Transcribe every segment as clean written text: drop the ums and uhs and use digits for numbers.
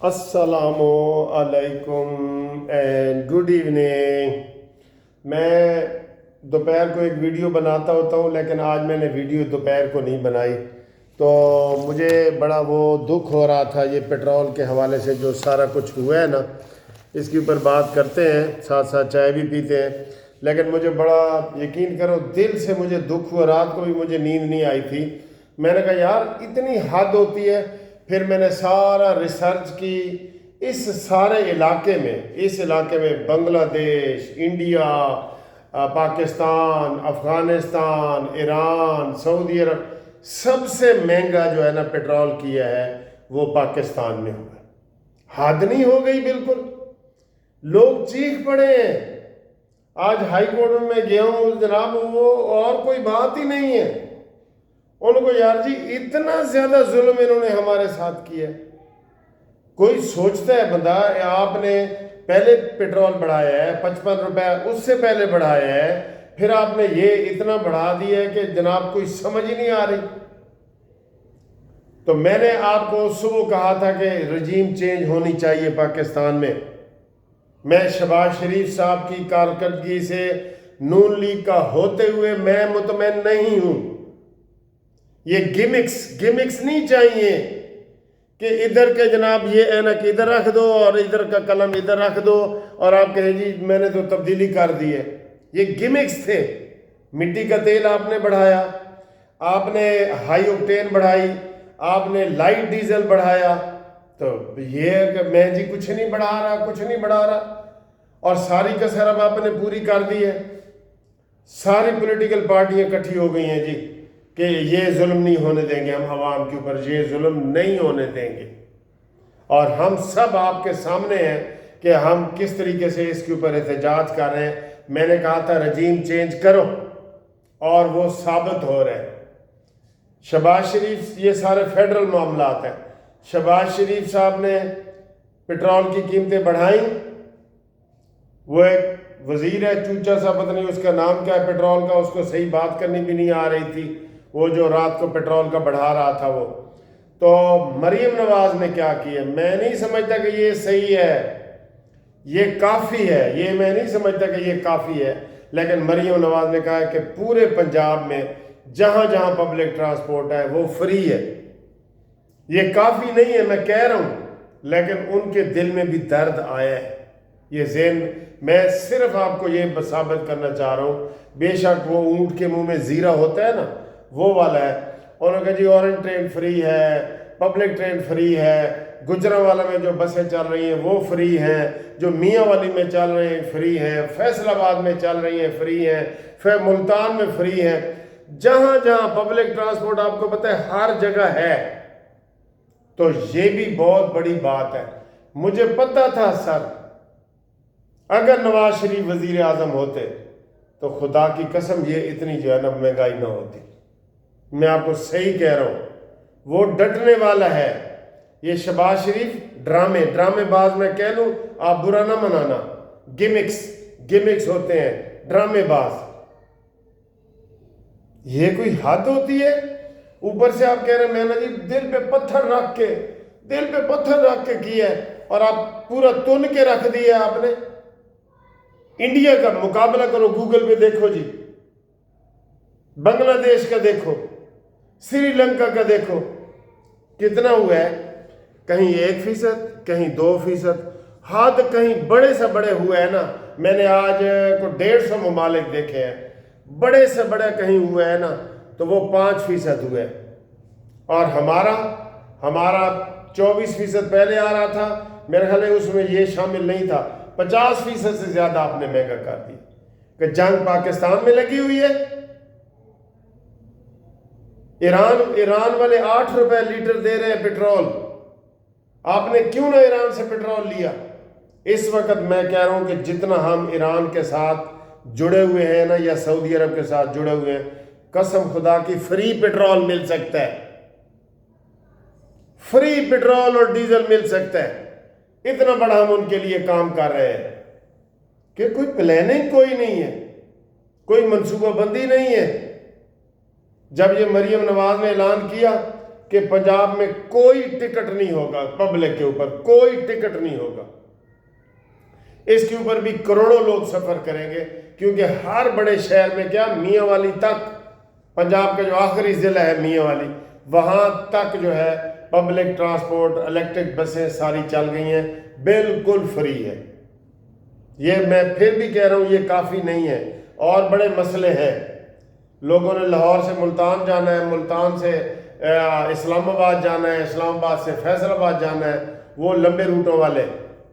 السلام علیکم and good evening. میں دوپہر کو ایک ویڈیو بناتا ہوتا ہوں، لیکن آج میں نے ویڈیو دوپہر کو نہیں بنائی، تو مجھے بڑا وہ دکھ ہو رہا تھا یہ پیٹرول کے حوالے سے جو سارا کچھ ہوا ہے نا، اس کے اوپر بات کرتے ہیں، ساتھ ساتھ چائے بھی پیتے ہیں۔ لیکن مجھے بڑا یقین کرو دل سے مجھے دکھ ہوا، رات کو بھی مجھے نیند نہیں آئی تھی۔ میں نے کہا یار اتنی حد ہوتی ہے۔ پھر میں نے سارا ریسرچ کی اس سارے علاقے میں بنگلہ دیش، انڈیا، پاکستان، افغانستان، ایران، سعودی عرب، سب سے مہنگا جو ہے نا پیٹرول کیا ہے وہ پاکستان میں ہوا۔ حد نہیں ہو گئی بالکل، لوگ چیخ پڑے ہیں۔ آج ہائی کورٹ میں گیا ہوں جناب، وہ اور کوئی بات ہی نہیں ہے ان کو، یار جی اتنا زیادہ ظلم انہوں نے ہمارے ساتھ کیا ہے۔ کوئی سوچتا ہے بندہ، آپ نے پہلے پیٹرول بڑھایا ہے 55 روپے، اس سے پہلے بڑھایا ہے، پھر آپ نے یہ اتنا بڑھا دیا ہے کہ جناب کوئی سمجھ ہی نہیں آ رہی۔ تو میں نے آپ کو صبح کہا تھا کہ رجیم چینج ہونی چاہیے پاکستان میں۔ میں شہباز شریف صاحب کی کارکردگی سے نون لیگ کا ہوتے ہوئے میں مطمئن نہیں ہوں۔ یہ گیمکس نہیں چاہیے کہ ادھر کے جناب یہ اینک ادھر رکھ دو اور ادھر کا قلم ادھر رکھ دو اور آپ کہیں جی میں نے تو تبدیلی کر دی ہے۔ یہ گیمکس تھے۔ مٹی کا تیل آپ نے بڑھایا، آپ نے ہائی اوکٹین بڑھائی، آپ نے لائٹ ڈیزل بڑھایا، تو یہ کہ میں جی کچھ نہیں بڑھا رہا، اور ساری کسر اب آپ نے پوری کر دی ہے۔ ساری پولیٹیکل پارٹیاں اکٹھی ہو گئی ہیں جی کہ یہ ظلم نہیں ہونے دیں گے، ہم عوام کے اوپر یہ ظلم نہیں ہونے دیں گے، اور ہم سب آپ کے سامنے ہیں کہ ہم کس طریقے سے اس کے اوپر احتجاج کر رہے ہیں۔ میں نے کہا تھا رجیم چینج کرو، اور وہ ثابت ہو رہا ہے۔ شہباز شریف، یہ سارے فیڈرل معاملات ہیں، شہباز شریف صاحب نے پیٹرول کی قیمتیں بڑھائیں۔ وہ ایک وزیر ہے چوچا سا، پتہ نہیں اس کا نام کیا ہے پیٹرول کا، اس کو صحیح بات کرنی بھی نہیں آ رہی تھی، وہ جو رات کو پیٹرول کا بڑھا رہا تھا وہ۔ تو مریم نواز نے کیا کیا، میں نہیں سمجھتا کہ یہ صحیح ہے، یہ کافی ہے، یہ میں نہیں سمجھتا کہ یہ کافی ہے، لیکن مریم نواز نے کہا کہ پورے پنجاب میں جہاں جہاں پبلک ٹرانسپورٹ ہے وہ فری ہے۔ یہ کافی نہیں ہے میں کہہ رہا ہوں، لیکن ان کے دل میں بھی درد آیا ہے۔ یہ ذہن میں صرف آپ کو یہ ثابت کرنا چاہ رہا ہوں، بے شک وہ اونٹ کے منہ میں زیرہ ہوتا ہے نا، وہ والا ہے۔ انہوں نے کہا جی اورنج ٹرین فری ہے، پبلک ٹرین فری ہے، گجرانوالہ میں جو بسیں چل رہی ہیں وہ فری ہیں، جو میاں والی میں چل رہے ہیں فری ہیں، فیصل آباد میں چل رہی ہیں فری ہیں، ملتان میں فری ہیں۔ جہاں جہاں پبلک ٹرانسپورٹ آپ کو پتہ ہے ہر جگہ ہے، تو یہ بھی بہت بڑی بات ہے۔ مجھے پتہ تھا سر، اگر نواز شریف وزیر اعظم ہوتے تو خدا کی قسم یہ اتنی جو ہے نا مہنگائی نہ ہوتی۔ میں آپ کو صحیح کہہ رہا ہوں، وہ ڈٹنے والا ہے۔ یہ شہباز شریف ڈرامے باز میں کہہ لوں، آپ برا نہ منانا، گیمکس ہوتے ہیں، ڈرامے باز۔ یہ کوئی حد ہوتی ہے؟ اوپر سے آپ کہہ رہے ہیں میں نے جی دل پہ پتھر رکھ کے کیا ہے، اور آپ پورا تن کے رکھ دیا آپ نے۔ انڈیا کا مقابلہ کرو، گوگل پہ دیکھو جی، بنگلہ دیش کا دیکھو، سری لنکا کا دیکھو، کتنا ہوا ہے؟ کہیں 1%، کہیں 2%، حد کہیں بڑے سے بڑے ہوئے ہیں نا۔ میں نے آج کو 150 ممالک دیکھے ہیں، بڑے سے بڑے کہیں ہوئے ہے نا تو وہ 5% ہوئے، اور ہمارا 24% پہلے آ رہا تھا، میرے خیال ہے اس میں یہ شامل نہیں تھا۔ 50% سے زیادہ آپ نے مہنگا کر دی کہ جنگ پاکستان میں لگی ہوئی ہے۔ ایران والے 8 روپے لیٹر دے رہے ہیں پیٹرول، آپ نے کیوں نہ ایران سے پیٹرول لیا؟ اس وقت میں کہہ رہا ہوں کہ جتنا ہم ایران کے ساتھ جڑے ہوئے ہیں نا، یا سعودی عرب کے ساتھ جڑے ہوئے ہیں، قسم خدا کی فری پیٹرول مل سکتا ہے، فری پیٹرول اور ڈیزل مل سکتا ہے۔ اتنا بڑا ہم ان کے لیے کام کر رہے ہیں کہ کوئی پلاننگ کوئی نہیں ہے، کوئی منصوبہ بندی نہیں ہے۔ جب یہ مریم نواز نے اعلان کیا کہ پنجاب میں کوئی ٹکٹ نہیں ہوگا پبلک کے اوپر، کوئی ٹکٹ نہیں ہوگا. اس کے اوپر بھی کروڑوں لوگ سفر کریں گے، کیونکہ ہر بڑے شہر میں کیا، میاں والی تک، پنجاب کا جو آخری ضلع ہے میاں والی، وہاں تک جو ہے پبلک ٹرانسپورٹ، الیکٹرک بسیں ساری چل گئی ہیں، بالکل فری ہے. یہ میں پھر بھی کہہ رہا ہوں یہ کافی نہیں ہے، اور بڑے مسئلے ہیں. لوگوں نے لاہور سے ملتان جانا ہے، ملتان سے اسلام آباد جانا ہے، اسلام آباد سے فیصل آباد جانا ہے، وہ لمبے روٹوں والے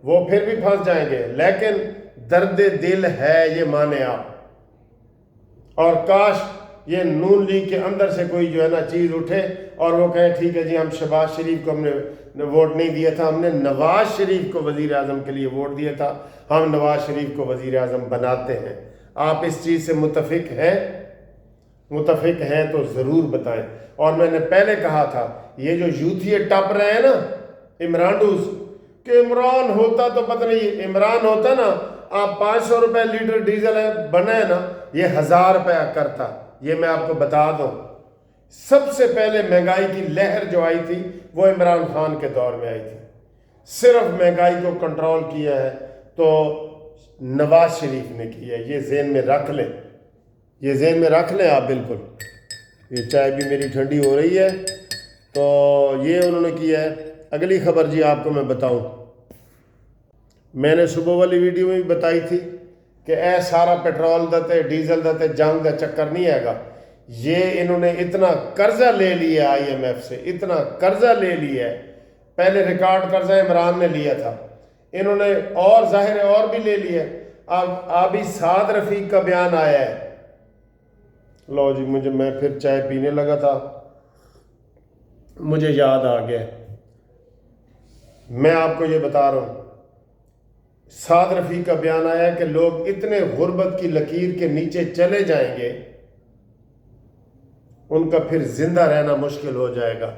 وہ پھر بھی پھنس جائیں گے. لیکن درد دل ہے، یہ مانے آپ. اور کاش یہ نون لیگ کے اندر سے کوئی جو ہے نا چیز اٹھے اور وہ کہیں ٹھیک ہے جی ہم شہباز شریف کو ہم نے ووٹ نہیں دیا تھا، ہم نے نواز شریف کو وزیر اعظم کے لیے ووٹ دیا تھا، ہم نواز شریف کو وزیر اعظم بناتے ہیں. آپ اس چیز سے متفق ہیں؟ متفق ہیں تو ضرور بتائیں. اور میں نے پہلے کہا تھا یہ جو یوتھیے ٹپ رہے ہیں نا عمرانڈوز، کہ عمران ہوتا تو پتہ نہیں، عمران ہوتا نا آپ 500 روپے لیٹر ڈیزل بنے نا، یہ 1000 روپے کرتا. یہ میں آپ کو بتا دوں، سب سے پہلے مہنگائی کی لہر جو آئی تھی وہ عمران خان کے دور میں آئی تھی. صرف مہنگائی کو کنٹرول کیا ہے تو نواز شریف نے کیا ہے. یہ ذہن میں رکھ لیں، یہ ذہن میں رکھ لیں آپ بالکل. یہ چائے بھی میری ٹھنڈی ہو رہی ہے، تو یہ انہوں نے کیا ہے. اگلی خبر جی آپ کو میں بتاؤں، میں نے صبح والی ویڈیو میں بھی بتائی تھی کہ اے سارا پیٹرول دتے ڈیزل دتے جنگ دا چکر نہیں ہے گا. یہ انہوں نے اتنا قرضہ لے لیا آئی ایم ایف سے، اتنا قرضہ لے لیا ہے. پہلے ریکارڈ قرضہ عمران نے لیا تھا، انہوں نے اور ظاہر ہے اور بھی لے لیا. اب ابھی سعد رفیق کا بیان آیا ہے. لو جی میں پھر چائے پینے لگا تھا، مجھے یاد آ گیا. میں آپ کو یہ بتا رہا ہوں، سعد رفیق کا بیان آیا ہے کہ لوگ اتنے غربت کی لکیر کے نیچے چلے جائیں گے، ان کا پھر زندہ رہنا مشکل ہو جائے گا.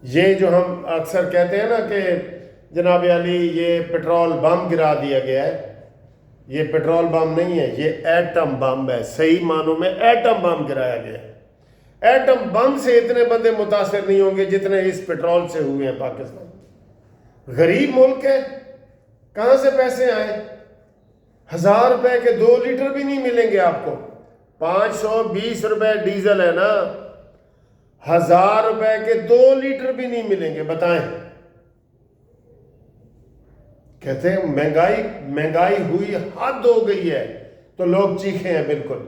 یہ جو ہم اکثر کہتے ہیں نا کہ جناب علی یہ پیٹرول بم گرا دیا گیا ہے، یہ پیٹرول بم نہیں ہے، یہ ایٹم بم ہے. صحیح معنوں میں ایٹم بم گرایا گیا ہے. ایٹم بم سے اتنے بندے متاثر نہیں ہوں گے جتنے اس پیٹرول سے ہوئے ہیں. پاکستان غریب ملک ہے، کہاں سے پیسے آئے؟ 1000 روپے کے 2 لیٹر بھی نہیں ملیں گے آپ کو. 520 روپے ڈیزل ہے نا، 1000 روپے کے 2 لیٹر بھی نہیں ملیں گے. بتائیں. کہتے ہیں مہنگائی ہوئی، حد ہو گئی ہے، تو لوگ چیخے ہیں. بالکل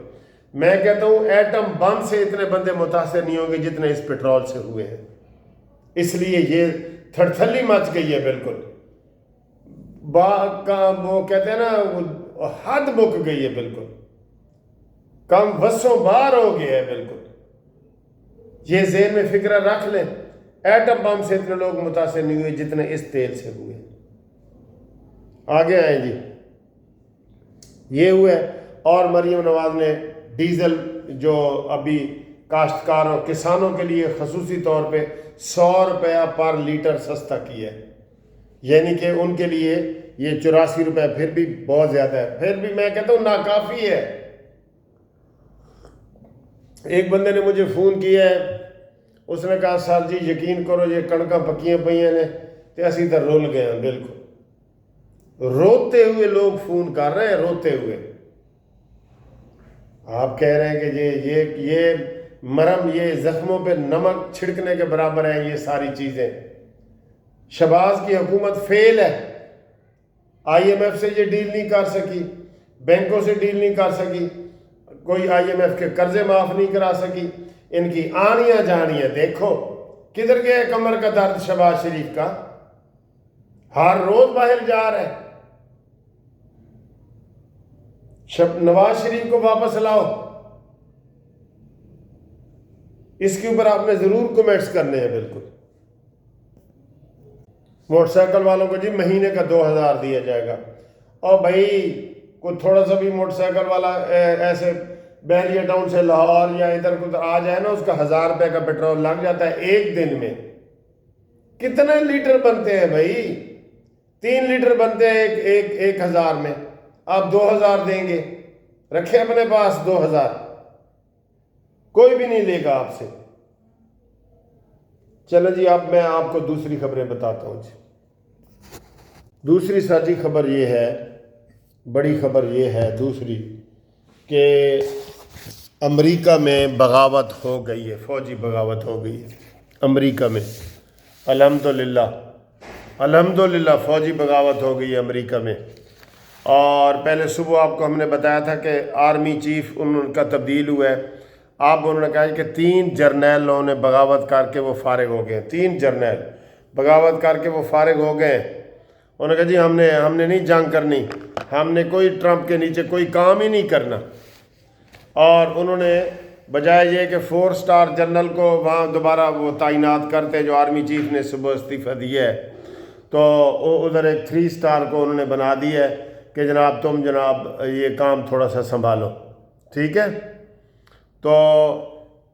میں کہتا ہوں ایٹم بم سے اتنے بندے متاثر نہیں ہوں گے جتنے اس پیٹرول سے ہوئے ہیں. اس لیے یہ تھڑتھلی مچ گئی ہے. بالکل وہ کہتے ہیں نا حد مک گئی ہے، بالکل کم وسوں باہر ہو گیا ہے. بالکل یہ ذہن میں فکرہ رکھ لیں، ایٹم بم سے اتنے لوگ متاثر نہیں ہوئے جتنے اس تیل سے ہوئے. آگے آئیں جی، یہ ہوئے. اور مریم نواز نے ڈیزل جو ابھی کاشتکاروں کسانوں کے لیے خصوصی طور پہ 100 روپیہ پر لیٹر سستا کیا ہے. یعنی کہ ان کے لیے یہ 84 روپے پھر بھی بہت زیادہ ہے، پھر بھی میں کہتا ہوں ناکافی ہے. ایک بندے نے مجھے فون کیا ہے، اس نے کہا سر جی یقین کرو یہ کڑکاں پکیاں پئیاں نے تے اسی ادھر رول گئے ہیں. بالکل روتے ہوئے لوگ فون کر رہے ہیں، روتے ہوئے. آپ کہہ رہے ہیں کہ یہ مرم، یہ زخموں پہ نمک چھڑکنے کے برابر ہیں یہ ساری چیزیں. شہباز کی حکومت فیل ہے. آئی ایم ایف سے یہ ڈیل نہیں کر سکی، بینکوں سے ڈیل نہیں کر سکی، کوئی آئی ایم ایف کے قرضے معاف نہیں کرا سکی. ان کی آنیاں جانیاں دیکھو کدھر گیا ہے کمر کا درد شہباز شریف کا. ہر روز باہر جا رہا ہے. نواز شریف کو واپس لاؤ. اس کے اوپر آپ نے ضرور کومنٹس کرنے ہیں. بالکل موٹر سائیکل والوں کو جی مہینے کا 2000 دیا جائے گا. اور بھائی کوئی تھوڑا سا بھی موٹر سائیکل والا ایسے بحریہ ٹاؤن سے لاہور یا ادھر کو آ جائے نا، اس کا 1000 روپے کا پیٹرول لگ جاتا ہے ایک دن میں. کتنے لیٹر بنتے ہیں بھائی؟ 3 لیٹر بنتے ہیں ایک 1000 میں. آپ 2000 دیں گے، رکھے اپنے پاس 2000، کوئی بھی نہیں لے گا آپ سے. چلو جی، اب میں آپ کو دوسری خبریں بتاتا ہوں جی۔ دوسری سچی خبر یہ ہے، بڑی خبر یہ ہے دوسری، کہ امریکہ میں بغاوت ہو گئی ہے، فوجی بغاوت ہو گئی ہے امریکہ میں، الحمدللہ الحمدللہ فوجی بغاوت ہو گئی ہے امریکہ میں۔ اور پہلے صبح آپ کو ہم نے بتایا تھا کہ آرمی چیف ان کا تبدیل ہوا ہے۔ آپ انہوں نے کہا کہ 3 جرنیلوں نے بغاوت کر کے وہ فارغ ہو گئے، 3 جرنیل بغاوت کر کے وہ فارغ ہو گئے۔ انہوں نے کہا جی ہم نے نہیں جنگ کرنی، ہم نے کوئی ٹرمپ کے نیچے کوئی کام ہی نہیں کرنا۔ اور انہوں نے بجائے یہ کہ 4 سٹار جنرل کو وہاں دوبارہ وہ تعینات کرتے جو آرمی چیف نے صبح استعفیٰ دیا ہے، تو ادھر ایک 3 سٹار کو انہوں نے بنا دیا ہے کہ جناب تم جناب یہ کام تھوڑا سا سنبھالو، ٹھیک ہے۔ تو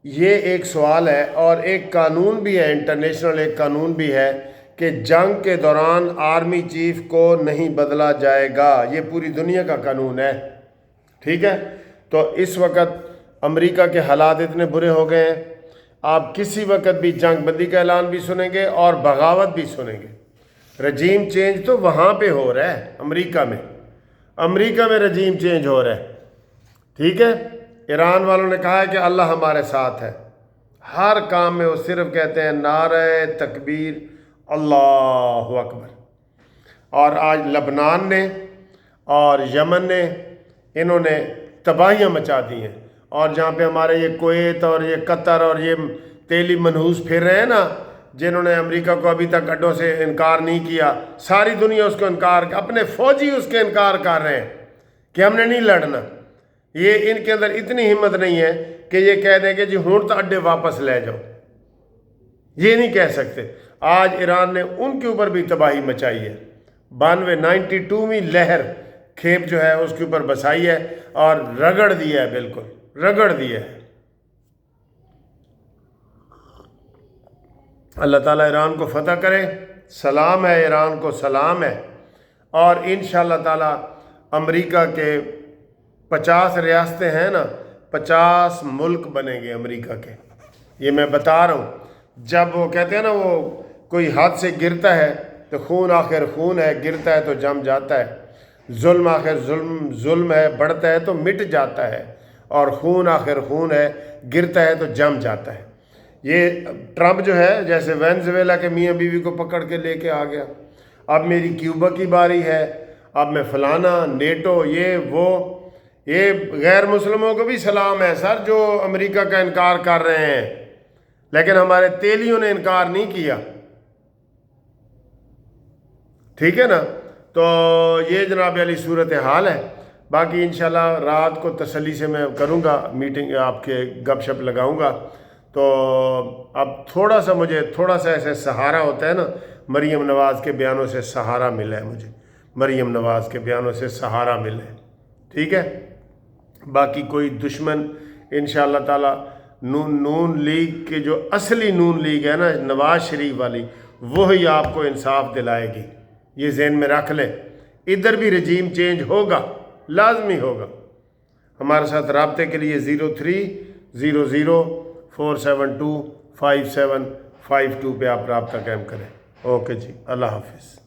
یہ ایک سوال ہے، اور ایک قانون بھی ہے، انٹرنیشنل ایک قانون بھی ہے کہ جنگ کے دوران آرمی چیف کو نہیں بدلا جائے گا، یہ پوری دنیا کا قانون ہے، ٹھیک ہے۔ تو اس وقت امریکہ کے حالات اتنے برے ہو گئے ہیں، آپ کسی وقت بھی جنگ بندی کا اعلان بھی سنیں گے اور بغاوت بھی سنیں گے۔ رجیم چینج تو وہاں پہ ہو رہا ہے، امریکہ میں رجیم چینج ہو رہا ہے، ٹھیک ہے۔ ایران والوں نے کہا ہے کہ اللہ ہمارے ساتھ ہے، ہر کام میں وہ صرف کہتے ہیں نعرہ تکبیر اللہ اکبر۔ اور آج لبنان نے اور یمن نے انہوں نے تباہیاں مچا دی ہیں، اور جہاں پہ ہمارے یہ کویت اور یہ قطر اور یہ تیلی منحوس پھر رہے ہیں نا، جنہوں نے امریکہ کو ابھی تک اڈوں سے انکار نہیں کیا، ساری دنیا اس کو انکار، اپنے فوجی اس کے انکار کر رہے ہیں کہ ہم نے نہیں لڑنا۔ یہ ان کے اندر اتنی ہمت نہیں ہے کہ یہ کہہ دیں کہ جی ہوں تو اڈے واپس لے جاؤ، یہ نہیں کہہ سکتے۔ آج ایران نے ان کے اوپر بھی تباہی مچائی ہے، 92ویں لہر کھیپ جو ہے اس کے اوپر بسائی ہے اور رگڑ دیا ہے، بالکل رگڑ دیا ہے۔ اللہ تعالیٰ ایران کو فتح کرے، سلام ہے ایران کو، سلام ہے۔ اور انشاءاللہ تعالیٰ امریکہ کے 50 ریاستیں ہیں نا، 50 ملک بنیں گے امریکہ کے، یہ میں بتا رہا ہوں۔ جب وہ کہتے ہیں نا وہ کوئی ہاتھ سے گرتا ہے تو خون آخر خون ہے، گرتا ہے تو جم جاتا ہے، ظلم آخر ظلم ہے، بڑھتا ہے تو مٹ جاتا ہے، اور خون آخر خون ہے، گرتا ہے تو جم جاتا ہے۔ یہ ٹرمپ جو ہے جیسے وینزویلا کے میاں بیوی کو پکڑ کے لے کے آ گیا، اب میری کیوبا کی باری ہے، اب میں فلانا نیٹو یہ وہ، یہ غیر مسلموں کو بھی سلام ہے سر جو امریکہ کا انکار کر رہے ہیں، لیکن ہمارے تیلیوں نے انکار نہیں کیا، ٹھیک ہے نا۔ تو یہ جناب علی صورت حال ہے۔ باقی انشاءاللہ رات کو تسلی سے میں کروں گا میٹنگ، آپ کے گپ شپ لگاؤں گا۔ تو اب تھوڑا سا ایسے سہارا ہوتا ہے نا، مریم نواز کے بیانوں سے سہارا ملا ہے مجھے، مریم نواز کے بیانوں سے سہارا ملا ہے، ٹھیک ہے۔ باقی کوئی دشمن انشاءاللہ تعالی نون لیگ کے جو اصلی نون لیگ ہے نا نواز شریف والی، وہی آپ کو انصاف دلائے گی، یہ ذہن میں رکھ لیں۔ ادھر بھی رجیم چینج ہوگا، لازمی ہوگا۔ ہمارے ساتھ رابطے کے لیے 030004725752 پہ آپ رابطہ قائم کریں۔ اوکے جی، اللہ حافظ۔